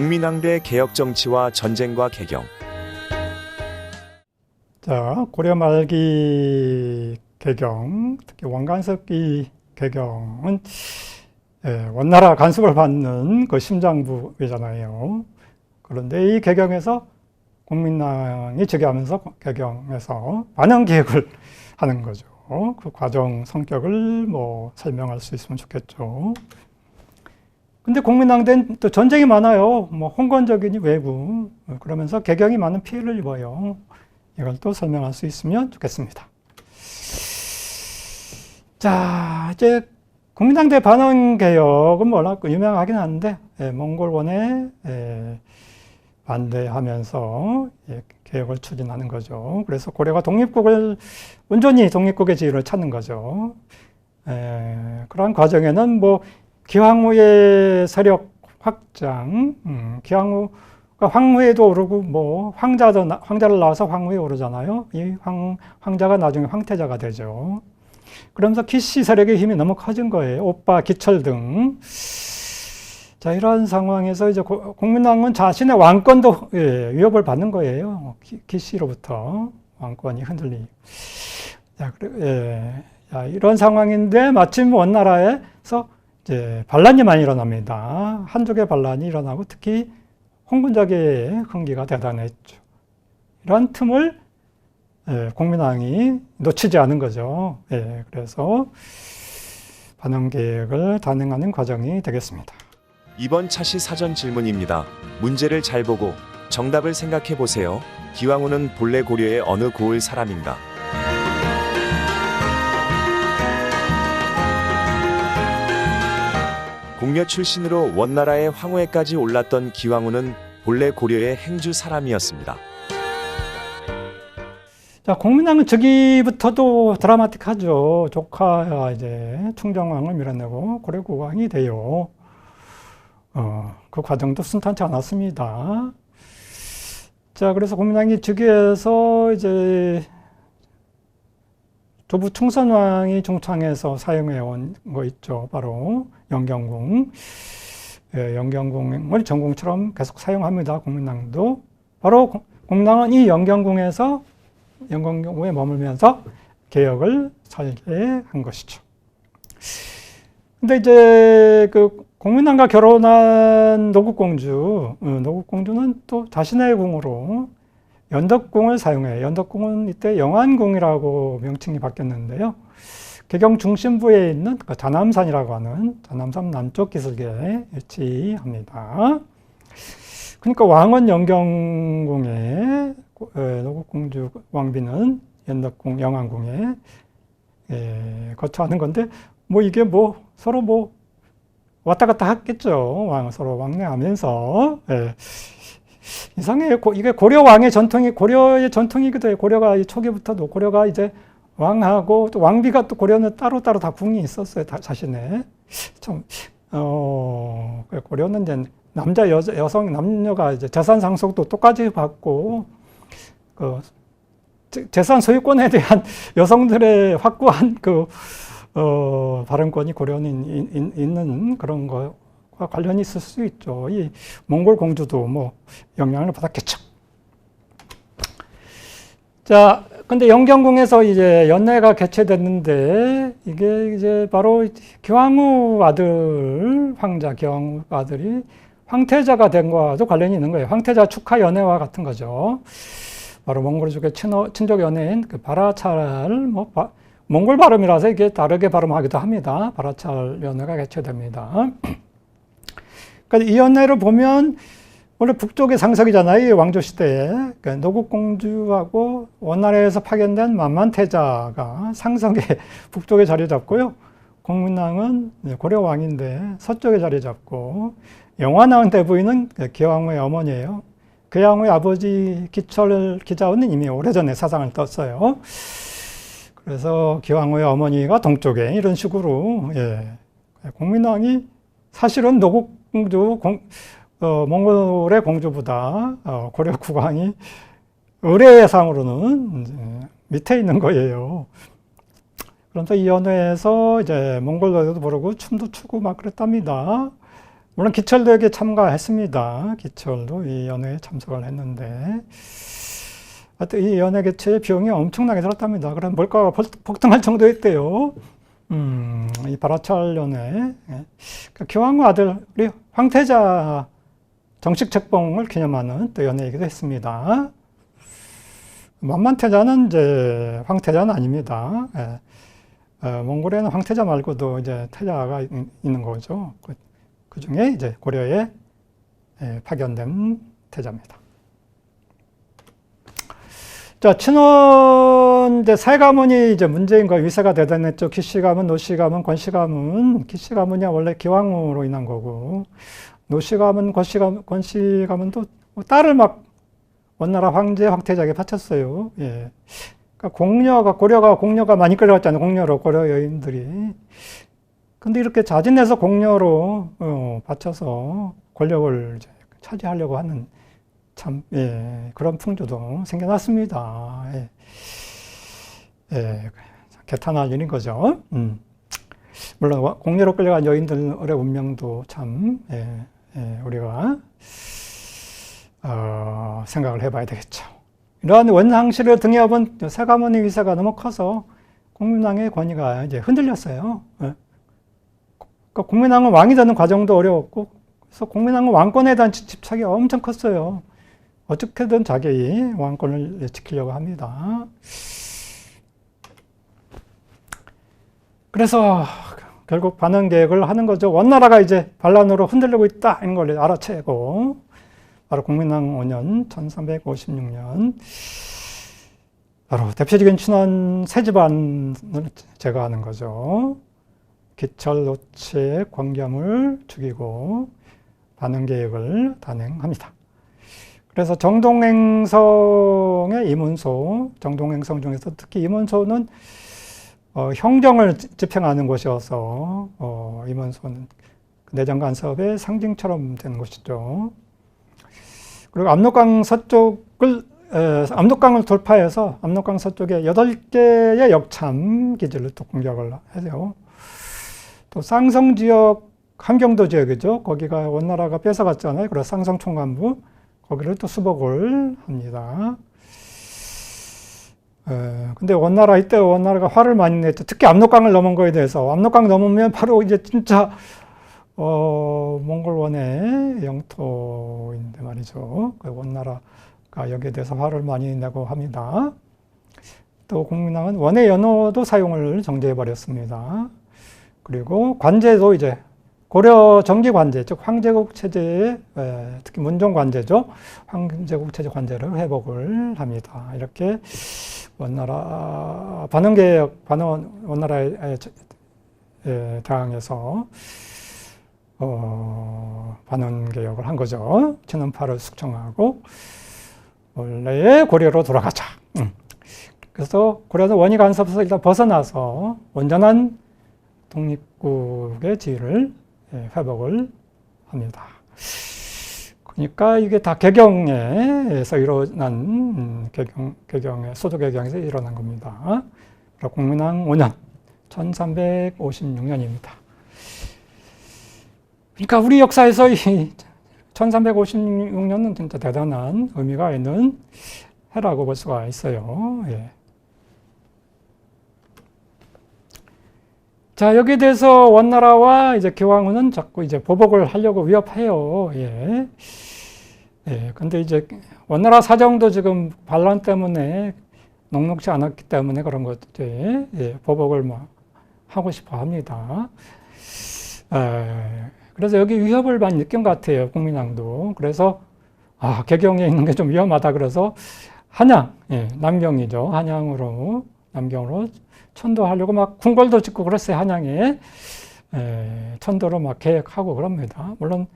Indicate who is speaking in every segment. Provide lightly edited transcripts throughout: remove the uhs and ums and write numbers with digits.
Speaker 1: 국민왕대 개혁 정치와 전쟁과 개경.
Speaker 2: 자, 고려 말기 개경, 특히 왕관석기 개경은 원나라 간섭을 받는 그 심장부이잖아요. 그런데 이 개경에서 국민당이 즉위하면서 개경에서 반영 개혁을 하는 거죠. 그 과정 성격을 설명할 수 있으면 좋겠죠. 근데 국민당대는 또 전쟁이 많아요. 홍건적이니 왜구. 그러면서 개경이 많은 피해를 입어요. 이걸 또 설명할 수 있으면 좋겠습니다. 자, 이제 국민당대 반원 개혁은 워낙 유명하긴 한데, 몽골원에 반대하면서 개혁을 추진하는 거죠. 그래서 고려가 온전히 독립국의 지위를 찾는 거죠. 그러한 과정에는 기황후의 세력 확장, 기황후가 황후에도 오르고 황자를 낳아서 황후에 오르잖아요. 이 황자가 나중에 황태자가 되죠. 그러면서 기씨 세력의 힘이 너무 커진 거예요. 오빠, 기철 등. 자, 이런 상황에서 이제 국민당은 자신의 왕권도 위협을 받는 거예요. 기씨로부터 왕권이 흔들리고. 자, 이런 상황인데 마침 원나라에서 이제 반란이 많이 일어납니다. 한족의 반란이 일어나고 특히 홍군작의 흥기가 대단했죠. 이런 틈을 국민당이 놓치지 않은 거죠. 그래서 반영 계획을 단행하는 과정이 되겠습니다.
Speaker 1: 이번 차시 사전 질문입니다. 문제를 잘 보고 정답을 생각해 보세요. 기왕후는 본래 고려의 어느 고을 사람인가? 공려 출신으로 원나라의 황후에까지 올랐던 기왕후는 본래 고려의 행주 사람이었습니다.
Speaker 2: 자, 국민당은 즉위부터도 드라마틱하죠. 조카가 이제 충정왕을 밀어내고 고려국왕이 돼요. 그 과정도 순탄치 않았습니다. 자, 그래서 국민당이 즉위해서 이제 조부 충선왕이 중창에서 사용해 온 거 있죠. 바로 영경궁. 영경궁을 전궁처럼 계속 사용합니다. 국민당도. 바로 국민당은 이 영경궁에 머물면서 개혁을 설계한 것이죠. 근데 이제 국민당과 결혼한 노국공주는 또 자신의 궁으로 연덕궁을 사용해요. 연덕궁은 이때 영안궁이라고 명칭이 바뀌었는데요. 개경 중심부에 있는 자남산이라고 하는 자남산 남쪽 기슭에 위치합니다. 그러니까 왕은 영경궁에, 노국공주 왕비는 연덕궁, 영안궁에 거처하는 건데, 이게 서로 왔다 갔다 했겠죠. 서로 왕래하면서. 이상해요. 이게 고려의 전통이기도 해요. 고려가 초기부터도 고려가 이제 왕하고 또 왕비가 또 고려는 따로따로 다 궁이 있었어요. 자신의. 고려는 이제 남녀가 이제 재산 상속도 똑같이 받고, 재산 소유권에 대한 여성들의 확고한 발언권이 고려는 있는 그런 거와 관련이 있을 수 있죠. 이 몽골 공주도 영향을 받았겠죠. 자, 근데 영경궁에서 이제 연례가 개최됐는데, 이게 이제 바로 기왕후 아들, 기왕후 아들이 황태자가 된 거와도 관련이 있는 거예요. 황태자 축하 연회와 같은 거죠. 바로 몽골족의 친족 연회인 바라찰, 몽골 발음이라서 이게 다르게 발음하기도 합니다. 바라찰 연회가 개최됩니다. 그러니까 이 연회를 보면 원래 북쪽의 상석이잖아요. 왕조 시대에. 그러니까 노국공주하고 원나라에서 파견된 만만태자가 상석에 북쪽에 자리 잡고요. 국민당은 고려 왕인데 서쪽에 자리 잡고, 영화나온 대부인은 기왕후의 어머니예요. 기왕후의 아버지 기자원은 이미 오래전에 사상을 떴어요. 그래서 기왕후의 어머니가 동쪽에 이런 식으로 국민당이 사실은 노국공주 몽골의 공주보다 고려 국왕이 의례상으로는 밑에 있는 거예요. 그런데 이 연회에서 이제 몽골 노래도 부르고 춤도 추고 막 그랬답니다. 물론 기철도 여기 참가했습니다. 기철도 이 연회에 참석을 했는데, 하여튼 이 연회 개최의 비용이 엄청나게 들었답니다. 그럼 물가가 폭등할 정도였대요. 이 발화철 연회. 그러니까 기왕후 아들이 황태자 정식 책봉을 기념하는 또 연회이기도 했습니다. 만만태자는 이제 황태자는 아닙니다. 몽골에는 황태자 말고도 이제 태자가 있는 거죠. 그 중에 이제 고려에 파견된 태자입니다. 자, 친원 이제 세 가문이 이제 문제인 거 위세가 대단했죠. 기씨 가문, 노씨 가문, 권씨 가문. 기씨 가문이 원래 기왕후로 인한 거고, 노씨 가문, 권씨 가문도 딸을 막 원나라 황제, 황태자에게 바쳤어요. 예. 그러니까 고려가 공녀가 많이 끌려갔잖아요. 공녀로 고려 여인들이. 근데 이렇게 자진해서 공녀로 바쳐서 권력을 이제 차지하려고 하는 참, 그런 풍조도 생겨났습니다. 개탄할 일인 거죠. 물론 공녀로 끌려간 여인들의 운명도 참, 우리가 생각을 해봐야 되겠죠. 이러한 원상실을 등에 업은 세가문의 위세가 너무 커서 공민왕의 권위가 이제 흔들렸어요. 그러니까 공민왕은 왕이 되는 과정도 어려웠고, 그래서 공민왕은 왕권에 대한 집착이 엄청 컸어요. 어떻게든 자기 왕권을 지키려고 합니다. 그래서 결국 반환 계획을 하는 거죠. 원나라가 이제 반란으로 흔들리고 있다 이런 걸 알아채고, 바로 공민왕 5년 1356년 바로 대표적인 친원 세 집안을 제거하는 거죠. 기철, 노체, 광겸을 죽이고 반환 계획을 단행합니다. 그래서 정동행성의 이문소, 정동행성 중에서 특히 이문소는 형정을 집행하는 곳이어서 이문소는 내정간섭의 상징처럼 된 곳이죠. 그리고 압록강을 돌파해서 압록강 서쪽에 8개의 역참 기지를 또 공격을 해요. 또 쌍성 지역, 함경도 지역이죠. 거기가 원나라가 뺏어갔잖아요. 그래서 쌍성 총관부, 거기를 또 수복을 합니다. 근데 이때 원나라가 화를 많이 냈죠. 특히 압록강을 넘은 거에 대해서. 압록강 넘으면 바로 이제 진짜 몽골원의 영토인데 말이죠. 그 원나라가 여기에 대해서 화를 많이 내고 합니다. 또 공민왕은 원의 연호도 사용을 정지해 버렸습니다. 그리고 관제도 이제 고려 정기 관제, 즉 황제국 체제의 특히 문종 관제죠. 황제국 체제 관제를 회복을 합니다. 이렇게 원나라 원나라에 대항해서 반환 개혁을 한 거죠. 친원파를 숙청하고 원래의 고려로 돌아가자. 그래서 고려는 원위 간섭에서 일단 벗어나서 온전한 독립국의 지위를 회복을 합니다. 그러니까 이게 다 개경에서 일어난 소도 개경에서 일어난 겁니다. 공민왕 5년 1356년입니다. 그러니까 우리 역사에서 이 1356년은 진짜 대단한 의미가 있는 해라고 볼 수가 있어요. 자, 여기에 대해서 원나라와 이제 기왕후는 자꾸 이제 보복을 하려고 위협해요. 근데 이제 원나라 사정도 지금 반란 때문에 녹록지 않았기 때문에 그런 거지. 보복을 막 하고 싶어 합니다. 그래서 여기 위협을 많이 느낀 것 같아요. 공민왕도. 그래서 개경에 있는 게 좀 위험하다. 그래서 한양, 남경이죠. 남경으로 천도하려고 막 궁궐도 짓고 그랬어요. 한양에 천도로 막 계획하고 그럽니다. 물론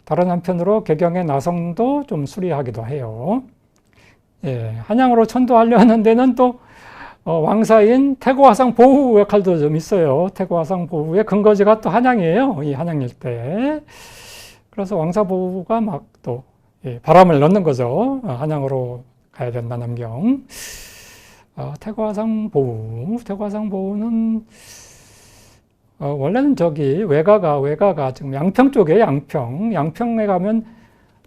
Speaker 2: 다른 한편으로 개경의 나성도 좀 수리하기도 해요. 한양으로 천도하려는 데는 또 왕사인 태고화상 보후 역할도 좀 있어요. 태고화상 보후의 근거지가 또 한양이에요. 이 한양 일대. 그래서 왕사 보후가 막 또 바람을 넣는 거죠. 한양으로 가야 된다, 남경. 태고화상 보후는 원래는 저기 외가가 지금 양평 쪽에 양평에 가면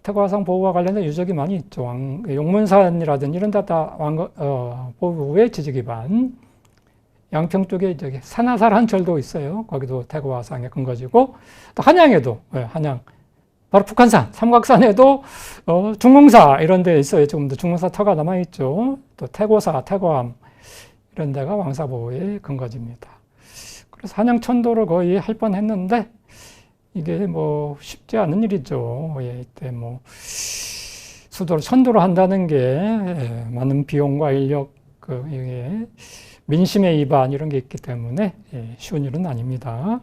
Speaker 2: 태고화상 보호와 관련된 유적이 많이 있죠. 용문산이라든지 이런 데다 보호의 지지 기반. 양평 쪽에 저기 산하살한철도 있어요. 거기도 태고화상의 근거지고, 또 한양에도, 한양. 바로 북한산, 삼각산에도 중흥사 이런 데 있어요. 지금도 중흥사 터가 남아있죠. 또 태고사, 태고암 이런 데가 왕사보호의 근거지입니다. 그래서 한양천도를 거의 할 뻔했는데 이게 뭐 쉽지 않은 일이죠. 이때 뭐 수도를 천도로 한다는 게 많은 비용과 인력, 이게 민심의 이반 이런 게 있기 때문에 쉬운 일은 아닙니다.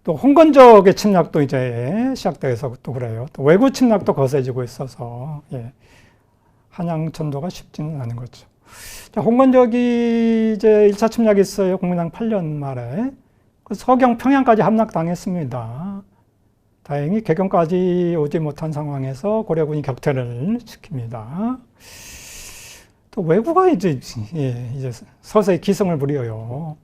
Speaker 2: 또 홍건적의 침략도 이제 시작돼서 또 그래요. 또 외구 침략도 거세지고 있어서 한양천도가 쉽지는 않은 거죠. 자, 홍건적이 이제 1차 침략이 있어요. 국민당 8년 말에. 서경 평양까지 함락당했습니다. 다행히 개경까지 오지 못한 상황에서 고려군이 격퇴를 시킵니다. 또 왜구가 이제 서서히 기승을 부려요.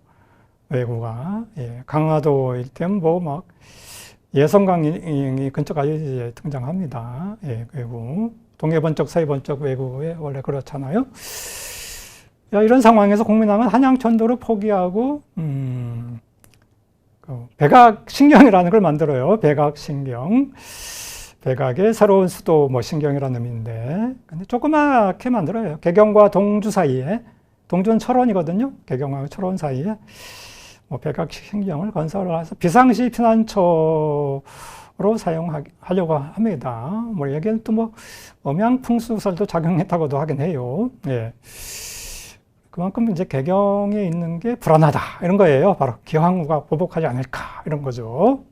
Speaker 2: 왜구가. 강화도 일대는 뭐 막 예성강이 근처까지 이제 등장합니다. 왜구. 동해번쩍, 서해번쩍 왜구에 원래 그렇잖아요. 이런 상황에서 국민당은 한양천도를 포기하고, 백악신경이라는 걸 만들어요. 백악신경. 백악의 새로운 수도 뭐 신경이라는 의미인데, 근데 조그맣게 만들어요. 개경과 동주 사이에, 동주는 철원이거든요. 개경과 철원 사이에 뭐 백악신경을 건설을 해서 비상시 피난처로 사용하려고 합니다. 뭐 여기는 또 뭐 음양풍수설도 작용했다고도 하긴 해요. 그만큼 이제 개경에 있는 게 불안하다 이런 거예요. 바로 기왕후가 보복하지 않을까 이런 거죠.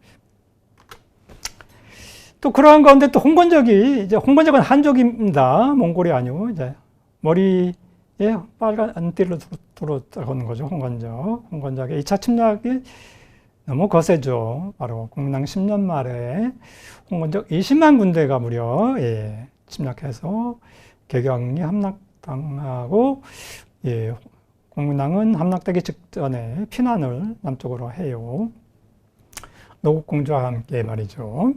Speaker 2: 또 그러한 가운데 또 홍건적은 한족입니다. 몽골이 아니고 이제 머리에 빨간 띠를 두르는 거죠. 홍건적의 2차 침략이 너무 거세죠. 바로 국민당 10년 말에 홍건적 20만 군대가 무려 침략해서 개경이 함락당하고 국민당은 함락되기 직전에 피난을 남쪽으로 해요. 노국공주와 함께 말이죠.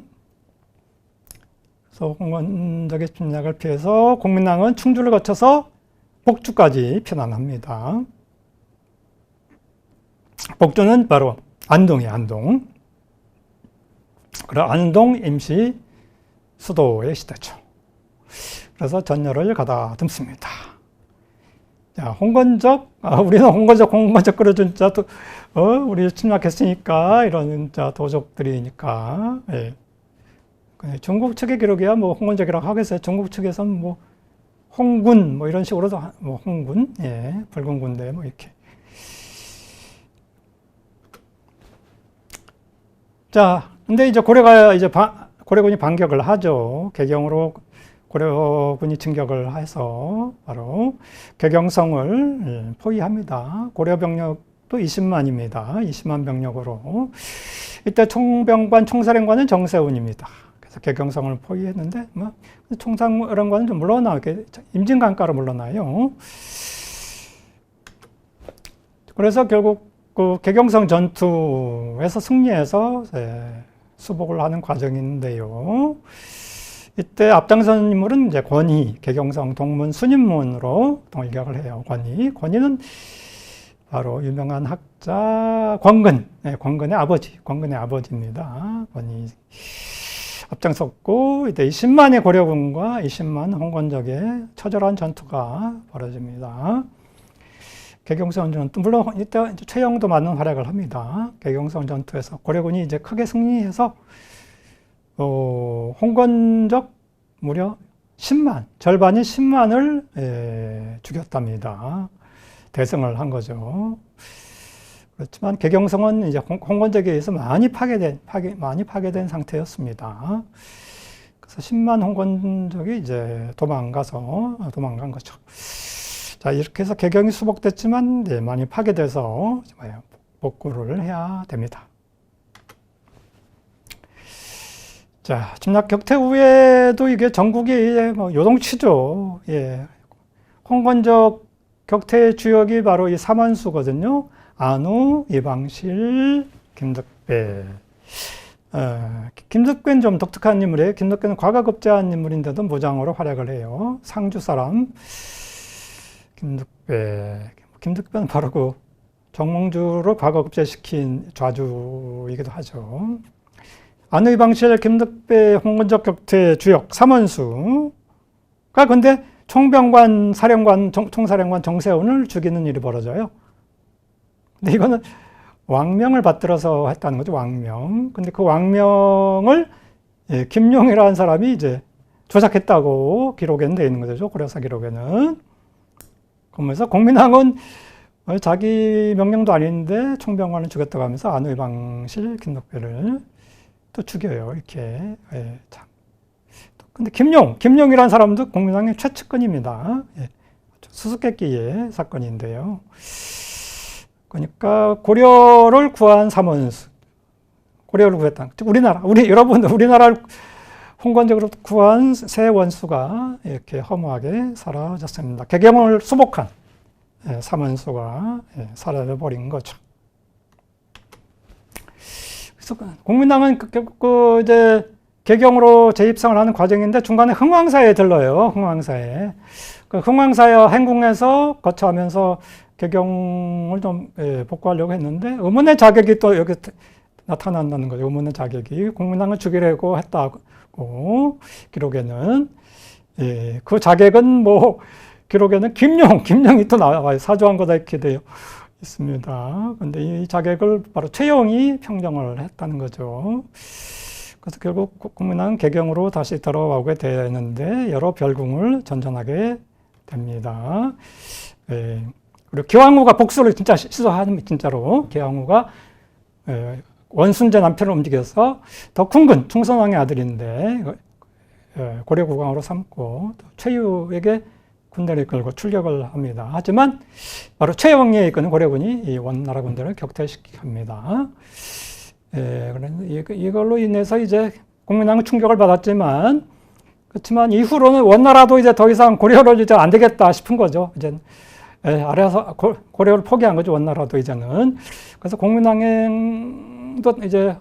Speaker 2: 그래서 홍건적의 침략을 피해서 국민당은 충주를 거쳐서 복주까지 피난합니다. 복주는 바로 안동이에요, 안동. 그리고 안동 임시 수도의 시대죠. 그래서 전열을 가다듬습니다. 자, 홍건적, 우리는 홍건적 그러준 자, 우리 침략했으니까, 이런 자, 도적들이니까, 중국 측의 기록이야, 뭐, 홍건적이라고 하겠어요. 중국 측에서는 뭐, 홍군, 뭐, 이런 식으로도, 뭐, 홍군, 붉은 군대, 뭐, 이렇게. 자, 근데 이제 고려군이 반격을 하죠. 개경으로 고려군이 진격을 해서 바로 개경성을 포위합니다. 고려 병력도 20만입니다. 20만 병력으로. 이때 총병관, 총사령관은 정세훈입니다. 그래서 개경성을 포위했는데, 뭐, 총사령관은 좀 물러나요. 임진강가로 물러나요. 그래서 결국 그 개경성 전투에서 승리해서 수복을 하는 과정인데요. 이때 앞장선 인물은 이제 권희, 개경성 동문 순인문으로 돌격을 해요. 권희는 바로 유명한 학자 권근의 아버지입니다. 권희 앞장섰고 이때 20만의 고려군과 20만 홍건적의 처절한 전투가 벌어집니다. 개경성 전투, 물론 이때 최영도 많은 활약을 합니다. 개경성 전투에서 고려군이 이제 크게 승리해서 홍건적 무려 10만, 절반이 10만을 죽였답니다. 대승을 한 거죠. 그렇지만 개경성은 이제 홍건적에 의해서 많이 파괴된 상태였습니다. 그래서 10만 홍건적이 이제 도망간 거죠. 자, 이렇게 해서 개경이 수복됐지만 많이 파괴돼서 복구를 해야 됩니다. 자, 침략 격퇴 후에도 이게 전국이 뭐 요동치죠. 홍건적 격퇴의 주역이 바로 이 삼원수거든요. 안우, 이방실, 김덕배. 김덕배는 좀 독특한 인물이에요. 김덕배는 과거급제한 인물인데도 무장으로 활약을 해요. 상주 사람. 김덕배는 바로 그 정몽주로 과거급제시킨 좌주이기도 하죠. 안우, 이방실, 김덕배, 홍건적 격퇴 주역 삼원수가 근데 총병관, 사령관, 총사령관 정세훈을 죽이는 일이 벌어져요. 근데 이거는 왕명을 받들어서 했다는 거죠, 왕명. 근데 그 왕명을 김용이라는 사람이 이제 조작했다고 기록에는 되어 있는 거죠, 고려사 기록에는. 그러면서 공민왕은 자기 명령도 아닌데 총병관을 죽였다고 하면서 안우, 이방실, 김덕배를 또 죽여요, 이렇게. 참. 근데 김용이라는 사람도 공민왕의 최측근입니다. 수수께끼의 사건인데요. 그러니까 고려를 구한 삼원수, 고려를 구했다. 우리나라를 홍건적으로 구한 세 원수가 이렇게 허무하게 사라졌습니다. 개경을 수복한 삼원수가 사라져버린 거죠. 그래서 공민왕은 이제 개경으로 재입성을 하는 과정인데 중간에 흥왕사에 들러요. 흥왕사에. 그 흥왕사에 행궁에서 거처하면서 개경을 좀 복구하려고 했는데 의문의 자객이 또 여기 나타난다는 거죠. 의문의 자객이 공민왕을 죽이려고 했다고 기록에는. 그 자객은 뭐 기록에는 김용이 또 나와요. 사조한 거다 이렇게 되어 있습니다. 근데 이 자객을 바로 최영이 평정을 했다는 거죠. 그래서 결국 공민왕은 개경으로 다시 들어오게 되는데 여러 별궁을 전전하게 됩니다. 그리고 기왕후가 복수를 진짜 시도하는, 진짜로 기왕후가 원순제 남편을 움직여서 덕훈근 충선왕의 아들인데 고려국왕으로 삼고 최유에게 군대를 이끌고 출격을 합니다. 하지만 바로 최영에 이끄는 고려군이 이 원나라 군대를 격퇴시킵니다. 이걸로 인해서 이제 공민왕은 충격을 받았지만, 그렇지만 이후로는 원나라도 이제 더 이상 고려를 이제 안 되겠다 싶은 거죠. 이제 아래서 고려를 포기한 거죠. 원나라도 이제는. 그래서 공민왕도 이제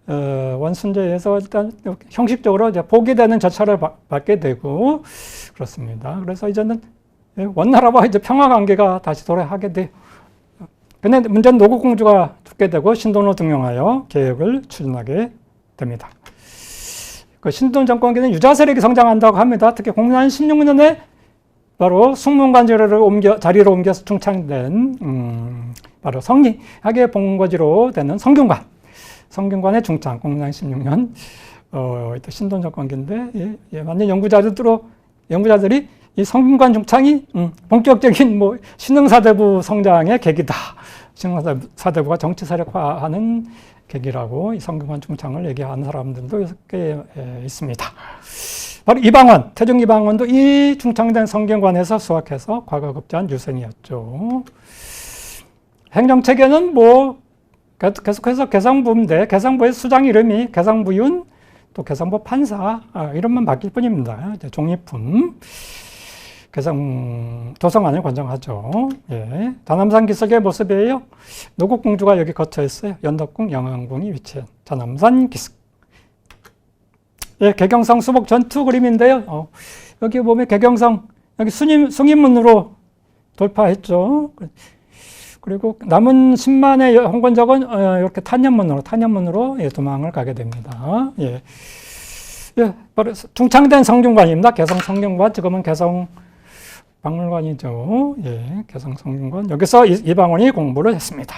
Speaker 2: 원순제에서 일단 형식적으로 이제 포기되는 절차를 받게 되고 그렇습니다. 그래서 이제는 원나라와 이제 평화 관계가 다시 돌아가게 돼요. 근데 문제는 노국공주가 죽게 되고 신돈을 등용하여 개혁을 추진하게 됩니다. 그 신돈 정권기는 유자 세력이 성장한다고 합니다. 특히 공민왕 16년에 바로 숙문관 자리로 옮겨서 중창된 바로 성리학의 본거지로 되는 성균관의 중창, 공민왕 16년 신돈 정권기인데 많은 연구자들이 이 성균관 중창이 본격적인 뭐 신흥사대부 성장의 계기다. 신흥사대부가 정치 세력화하는 계기라고 이 성균관 중창을 얘기하는 사람들도 꽤 있습니다. 바로 이방원, 태종 이방원도 이 중창된 성균관에서 수학해서 과거급제한 유생이었죠. 행정체계는 뭐 계속해서 개성부인데 개성부의 수장 이름이 개성부윤, 또 개성부 판사 이름만 바뀔 뿐입니다. 이제 종립품. 도성관을 관장하죠. 자남산 기슭의 모습이에요. 노국공주가 여기 거쳐 있어요. 연덕궁, 영왕궁이 위치한 자남산 기슭. 개경성 수복 전투 그림인데요. 여기 보면 개경성, 여기 숭인문으로 돌파했죠. 그리고 남은 10만의 홍건적은 이렇게 탄현문으로 도망을 가게 됩니다. 바로 중창된 성균관입니다. 개성 성균관, 지금은 개성 박물관이죠. 개성 성균관. 여기서 이방원이 공부를 했습니다.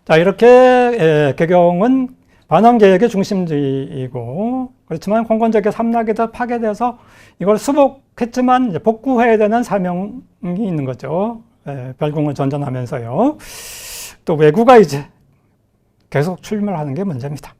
Speaker 2: 자, 이렇게 개경은 반환개혁의 중심지이고, 그렇지만 홍건적의 삼락에다 파괴돼서 이걸 수복했지만 이제 복구해야 되는 사명이 있는 거죠. 별궁을 전전하면서요. 또 왜구가 이제 계속 출몰하는 게 문제입니다.